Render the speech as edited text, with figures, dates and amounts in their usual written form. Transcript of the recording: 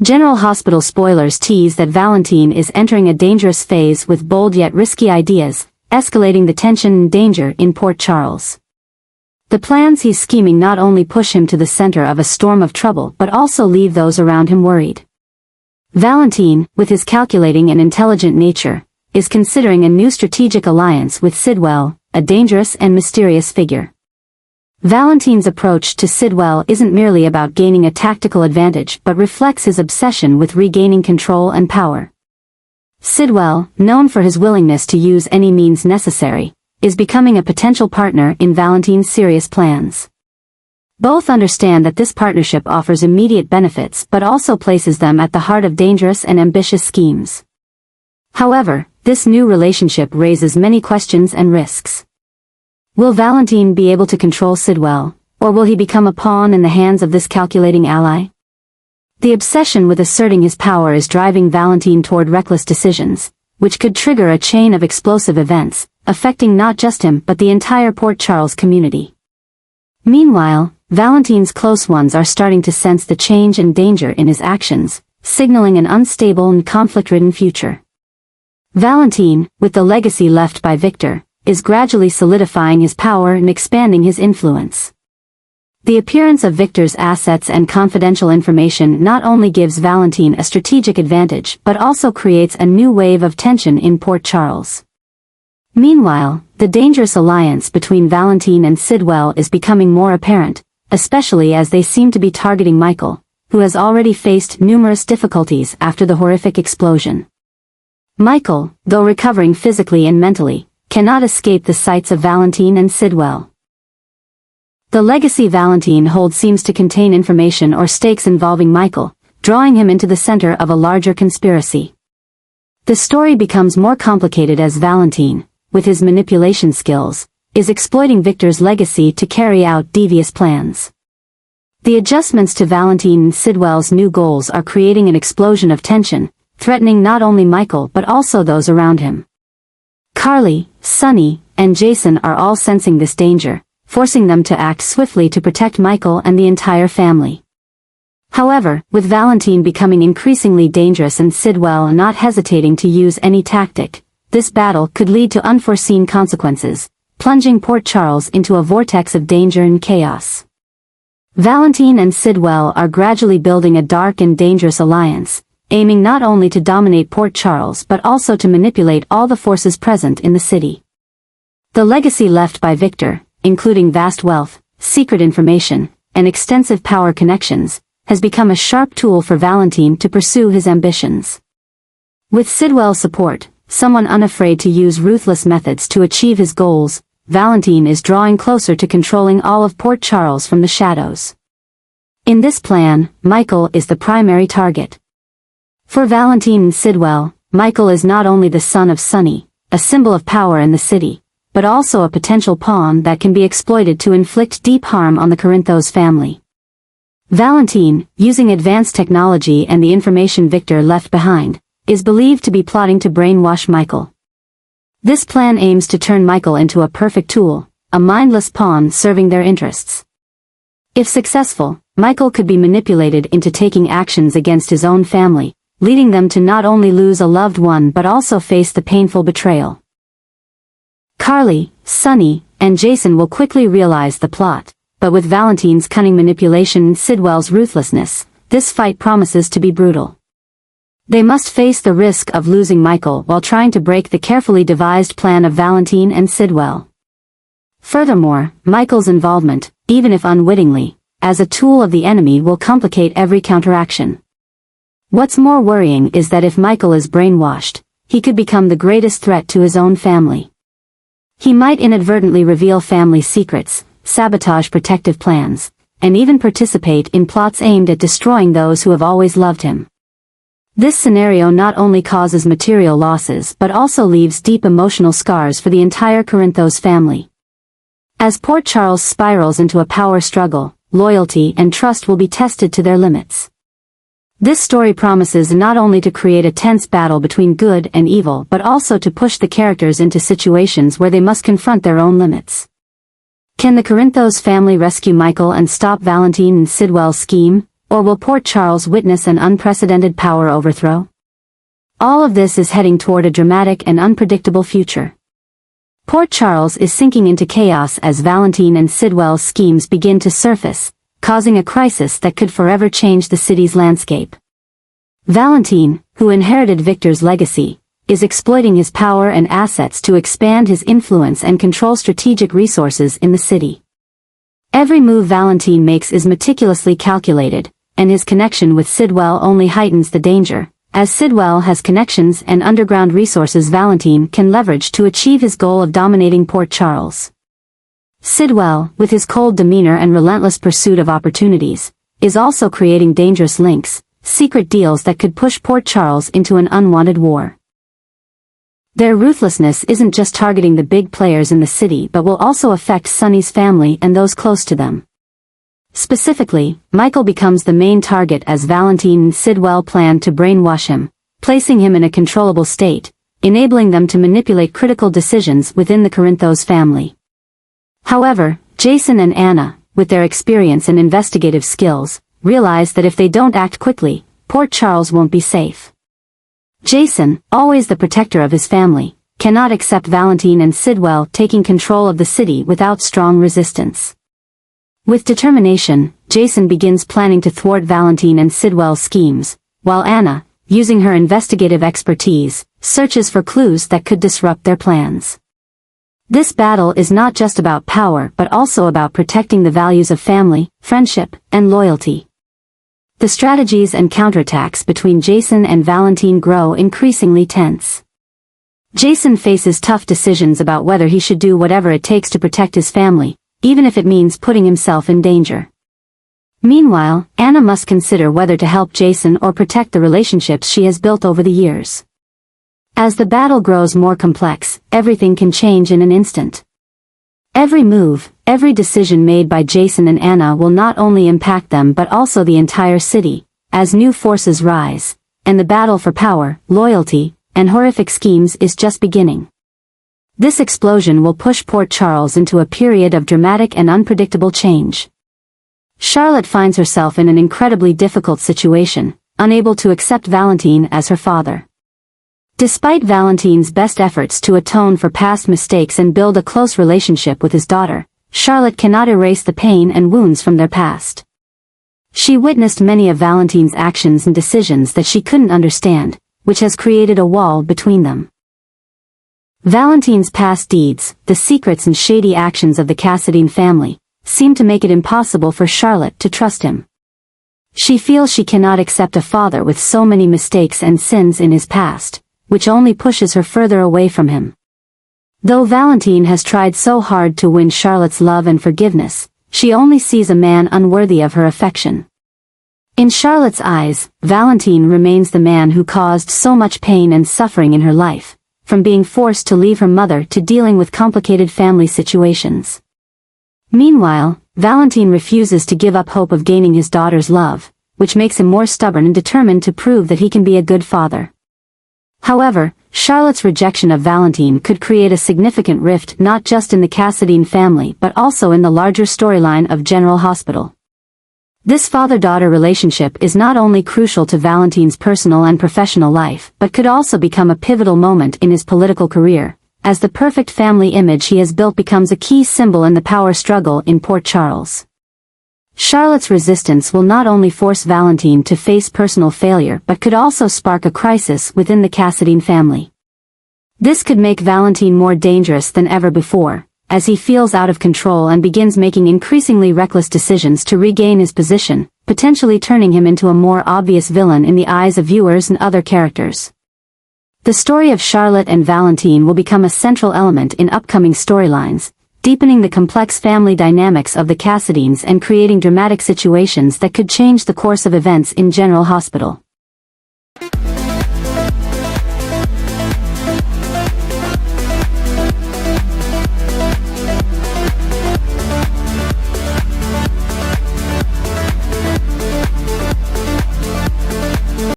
General Hospital spoilers tease that Valentin is entering a dangerous phase with bold yet risky ideas, escalating the tension and danger in Port Charles. The plans he's scheming not only push him to the center of a storm of trouble but also leave those around him worried. Valentin, with his calculating and intelligent nature, is considering a new strategic alliance with Sidwell, a dangerous and mysterious figure. Valentin's approach to Sidwell isn't merely about gaining a tactical advantage but reflects his obsession with regaining control and power. Sidwell, known for his willingness to use any means necessary, is becoming a potential partner in Valentin's serious plans. Both understand that this partnership offers immediate benefits but also places them at the heart of dangerous and ambitious schemes. However, this new relationship raises many questions and risks. Will Valentin be able to control Sidwell, or will he become a pawn in the hands of this calculating ally? The obsession with asserting his power is driving Valentin toward reckless decisions, which could trigger a chain of explosive events, affecting not just him but the entire Port Charles community. Meanwhile, Valentin's close ones are starting to sense the change and danger in his actions, signaling an unstable and conflict-ridden future. Valentin, with the legacy left by Victor, is gradually solidifying his power and expanding his influence. The appearance of Victor's assets and confidential information not only gives Valentin a strategic advantage but also creates a new wave of tension in Port Charles. Meanwhile, the dangerous alliance between Valentin and Sidwell is becoming more apparent, especially as they seem to be targeting Michael, who has already faced numerous difficulties after the horrific explosion. Michael, though recovering physically and mentally, cannot escape the sights of Valentin and Sidwell. The legacy Valentin holds seems to contain information or stakes involving Michael, drawing him into the center of a larger conspiracy. The story becomes more complicated as Valentin, with his manipulation skills, is exploiting Victor's legacy to carry out devious plans. The adjustments to Valentin and Sidwell's new goals are creating an explosion of tension, threatening not only Michael but also those around him. Carly, Sonny, and Jason are all sensing this danger, forcing them to act swiftly to protect Michael and the entire family. However, with Valentin becoming increasingly dangerous and Sidwell not hesitating to use any tactic, this battle could lead to unforeseen consequences, plunging Port Charles into a vortex of danger and chaos. Valentin and Sidwell are gradually building a dark and dangerous alliance, aiming not only to dominate Port Charles but also to manipulate all the forces present in the city. The legacy left by Victor, including vast wealth, secret information, and extensive power connections, has become a sharp tool for Valentin to pursue his ambitions. With Sidwell's support, someone unafraid to use ruthless methods to achieve his goals, Valentin is drawing closer to controlling all of Port Charles from the shadows. In this plan, Michael is the primary target. For Valentin and Sidwell, Michael is not only the son of Sonny, a symbol of power in the city, but also a potential pawn that can be exploited to inflict deep harm on the Corinthos family. Valentin, using advanced technology and the information Victor left behind, is believed to be plotting to brainwash Michael. This plan aims to turn Michael into a perfect tool, a mindless pawn serving their interests. If successful, Michael could be manipulated into taking actions against his own family, leading them to not only lose a loved one but also face the painful betrayal. Carly, Sonny, and Jason will quickly realize the plot, but with Valentin's cunning manipulation and Sidwell's ruthlessness, this fight promises to be brutal. They must face the risk of losing Michael while trying to break the carefully devised plan of Valentin and Sidwell. Furthermore, Michael's involvement, even if unwittingly, as a tool of the enemy will complicate every counteraction. What's more worrying is that if Michael is brainwashed, he could become the greatest threat to his own family. He might inadvertently reveal family secrets, sabotage protective plans, and even participate in plots aimed at destroying those who have always loved him. This scenario not only causes material losses but also leaves deep emotional scars for the entire Corinthos family. As Port Charles spirals into a power struggle, loyalty and trust will be tested to their limits. This story promises not only to create a tense battle between good and evil but also to push the characters into situations where they must confront their own limits. Can the Corinthos family rescue Michael and stop Valentin and Sidwell's scheme? or will Port Charles witness an unprecedented power overthrow? All of this is heading toward a dramatic and unpredictable future. Port Charles is sinking into chaos as Valentin and Sidwell's schemes begin to surface, causing a crisis that could forever change the city's landscape. Valentin, who inherited Victor's legacy, is exploiting his power and assets to expand his influence and control strategic resources in the city. Every move Valentin makes is meticulously calculated, and his connection with Sidwell only heightens the danger, as Sidwell has connections and underground resources Valentin can leverage to achieve his goal of dominating Port Charles. Sidwell, with his cold demeanor and relentless pursuit of opportunities, is also creating dangerous links, secret deals that could push Port Charles into an unwanted war. Their ruthlessness isn't just targeting the big players in the city but will also affect Sonny's family and those close to them. Specifically, Michael becomes the main target as Valentin and Sidwell plan to brainwash him, placing him in a controllable state, enabling them to manipulate critical decisions within the Corinthos family. However, Jason and Anna, with their experience and investigative skills, realize that if they don't act quickly, Port Charles won't be safe. Jason, always the protector of his family, cannot accept Valentin and Sidwell taking control of the city without strong resistance. With determination, Jason begins planning to thwart Valentin and Sidwell's schemes, while Anna, using her investigative expertise, searches for clues that could disrupt their plans. This battle is not just about power but also about protecting the values of family, friendship, and loyalty. The strategies and counterattacks between Jason and Valentin grow increasingly tense. Jason faces tough decisions about whether he should do whatever it takes to protect his family, even if it means putting himself in danger. Meanwhile, Anna must consider whether to help Jason or protect the relationships she has built over the years. As the battle grows more complex, everything can change in an instant. Every move, every decision made by Jason and Anna will not only impact them but also the entire city, as new forces rise, and the battle for power, loyalty, and horrific schemes is just beginning. This explosion will push Port Charles into a period of dramatic and unpredictable change. Charlotte finds herself in an incredibly difficult situation, unable to accept Valentin as her father. Despite Valentin's best efforts to atone for past mistakes and build a close relationship with his daughter, Charlotte cannot erase the pain and wounds from their past. She witnessed many of Valentin's actions and decisions that she couldn't understand, which has created a wall between them. Valentin's past deeds, the secrets and shady actions of the Cassadine family, seem to make it impossible for Charlotte to trust him. She feels she cannot accept a father with so many mistakes and sins in his past, which only pushes her further away from him. Though Valentin has tried so hard to win Charlotte's love and forgiveness, she only sees a man unworthy of her affection. In Charlotte's eyes, Valentin remains the man who caused so much pain and suffering in her life, from being forced to leave her mother to dealing with complicated family situations. Meanwhile, Valentin refuses to give up hope of gaining his daughter's love, which makes him more stubborn and determined to prove that he can be a good father. However, Charlotte's rejection of Valentin could create a significant rift not just in the Cassadine family but also in the larger storyline of General Hospital. This father-daughter relationship is not only crucial to Valentin's personal and professional life but could also become a pivotal moment in his political career, as the perfect family image he has built becomes a key symbol in the power struggle in Port Charles. Charlotte's resistance will not only force Valentin to face personal failure but could also spark a crisis within the Cassadine family. This could make Valentin more dangerous than ever before, as he feels out of control and begins making increasingly reckless decisions to regain his position, potentially turning him into a more obvious villain in the eyes of viewers and other characters. The story of Charlotte and Valentin will become a central element in upcoming storylines, deepening the complex family dynamics of the Cassadines and creating dramatic situations that could change the course of events in General Hospital.